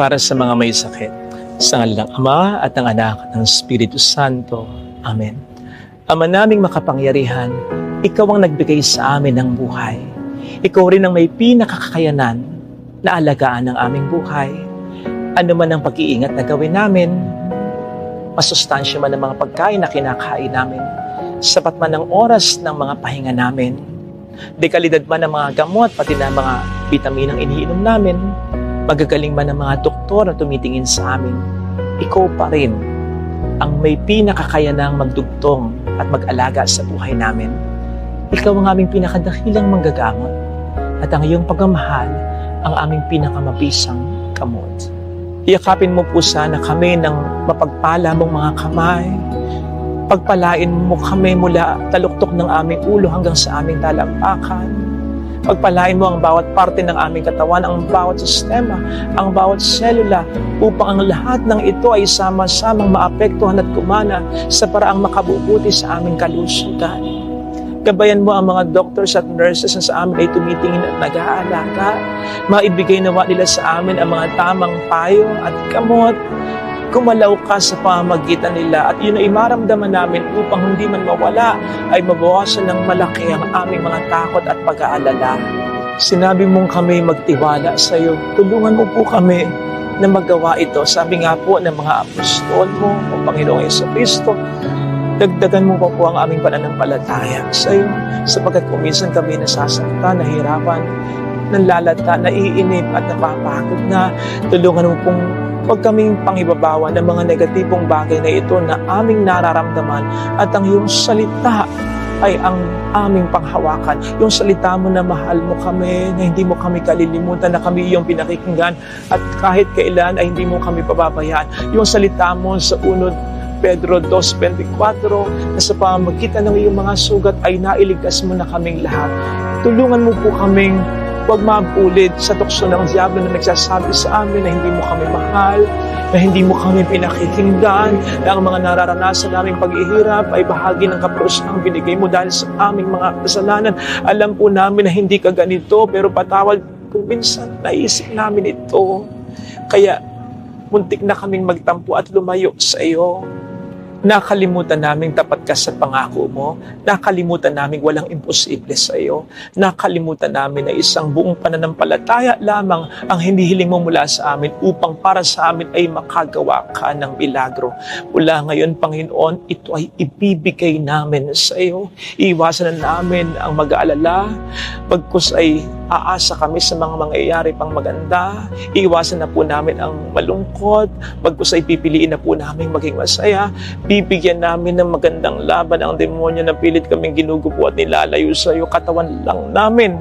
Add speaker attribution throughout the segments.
Speaker 1: para sa mga may sakit. Sa ngalan ng Ama at ng Anak at ng Espiritu Santo. Amen. Ama naming makapangyarihan, Ikaw ang nagbigay sa amin ng buhay. Ikaw rin ang may pinakakakayanan na alagaan ng aming buhay. Ano man ang pag-iingat na gawin namin, masustansya man ang mga pagkain na kinakain namin, sapat man ang oras ng mga pahinga namin, dekalidad man ang mga gamot, pati na mga bitaminang iniinom namin, magagaling man ang mga doktor na tumitingin sa amin, Ikaw pa rin ang may pinakakayanang magdugtong at mag-alaga sa buhay namin. Ikaw ang aming pinakadakilang manggagamot at ang iyong pagmamahal ang aming pinakamabisang kamot. Iyakapin mo po sana kami ng mapagpala mong mga kamay. Pagpalain mo kami mula taluktok ng aming ulo hanggang sa aming talampakan. Pagpalain mo ang bawat parte ng aming katawan, ang bawat sistema, ang bawat selula, upang ang lahat ng ito ay sama-samang maapektuhan at kumana sa paraang makabubuti sa aming kalusugan. Gabayan mo ang mga doctors at nurses na sa amin ay tumitingin at nag-aalaga. Maibigay nawa nila sa amin ang mga tamang payo at gamot. Kumalaw ka sa pamamagitan nila at yun ay maramdaman namin upang hindi man mawala ay mabawasan ng malaki ang aming mga takot at pag-aalala. Sinabi mong kami magtiwala sa iyo. Tulungan mo po kami na magawa ito. Sabi nga po ng mga apostol mo, o Panginoong Jesucristo, dagdagan mo po ang aming pananampalataya sa iyo, sapagkat kung minsan kami nasasaktan, nahihirapan, nanlalata, naiinip at napapagod na, tulungan mo pong huwag kaming pangibabawa ng mga negatibong bagay na ito na aming nararamdaman at ang iyong salita ay ang aming panghawakan. Yung salita mo na mahal mo kami, na hindi mo kami kalilimutan, na kami iyong pinakikinggan at kahit kailan ay hindi mo kami pababayaan. Yung salita mo sa 1 Pedro 2:24 na sa pamamagitan ng iyong mga sugat ay nailigtas mo na kaming lahat. Tulungan mo po kaming huwag mabulit sa tukso ng diablo na nagsasabi sa amin na hindi mo kami mahal, na hindi mo kami pinakikinggan, na ang mga nararanasan naming paghihirap ay bahagi ng kaparusahang binigay mo dahil sa aming mga kasalanan. Alam po namin na hindi ka ganito, pero patawad kung minsan naisip namin ito. Kaya muntik na kaming magtampo at lumayo sa iyo. Nakalimutan namin tapat ka sa pangako mo. Nakalimutan namin walang imposible sa iyo. Nakalimutan namin na isang buong pananampalataya lamang ang hinihiling mo mula sa amin upang para sa amin ay makagawa ka ng milagro. Mula ngayon, Panginoon, ito ay ibibigay namin sa iyo. Iiwasan na namin ang mag-aalala. Bagkus ay aasa kami sa mga mangyayari pang maganda. Iiwasan na po namin ang malungkot. Bagkus ay pipiliin na po namin maging masaya. Bibigyan namin ng magandang laban ang demonyo na pilit kaming ginugupo at nilalayo sa iyo. Katawan lang namin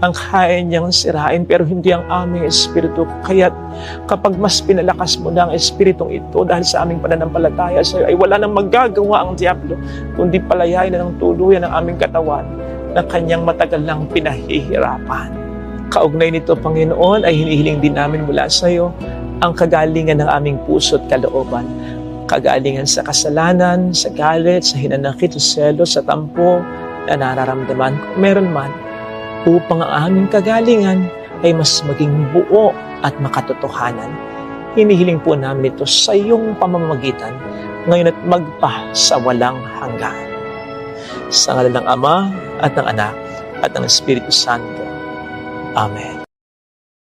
Speaker 1: ang kaya niyang sirain, pero hindi ang aming espiritu. Kaya't kapag mas pinalakas mo na ang espiritong ito dahil sa aming pananampalataya sa iyo, ay wala nang magagawa ang diablo, kundi palayain na ng tuluyan ang aming katawan na kanyang matagal lang pinahihirapan. Kaugnay nito, Panginoon, ay hinihiling din namin mula sa iyo ang kagalingan ng aming puso at kalooban. Kagalingan sa kasalanan, sa galit, sa hinanakit, sa selos, sa tampo na nararamdaman kung meron man, upang ang aming kagalingan ay mas maging buo at makatotohanan. Hinihiling po namin ito sa iyong pamamagitan ngayon at magpa sa walang hanggan. Sa ngalan ng Ama at ng Anak at ng Espiritu Santo. Amen.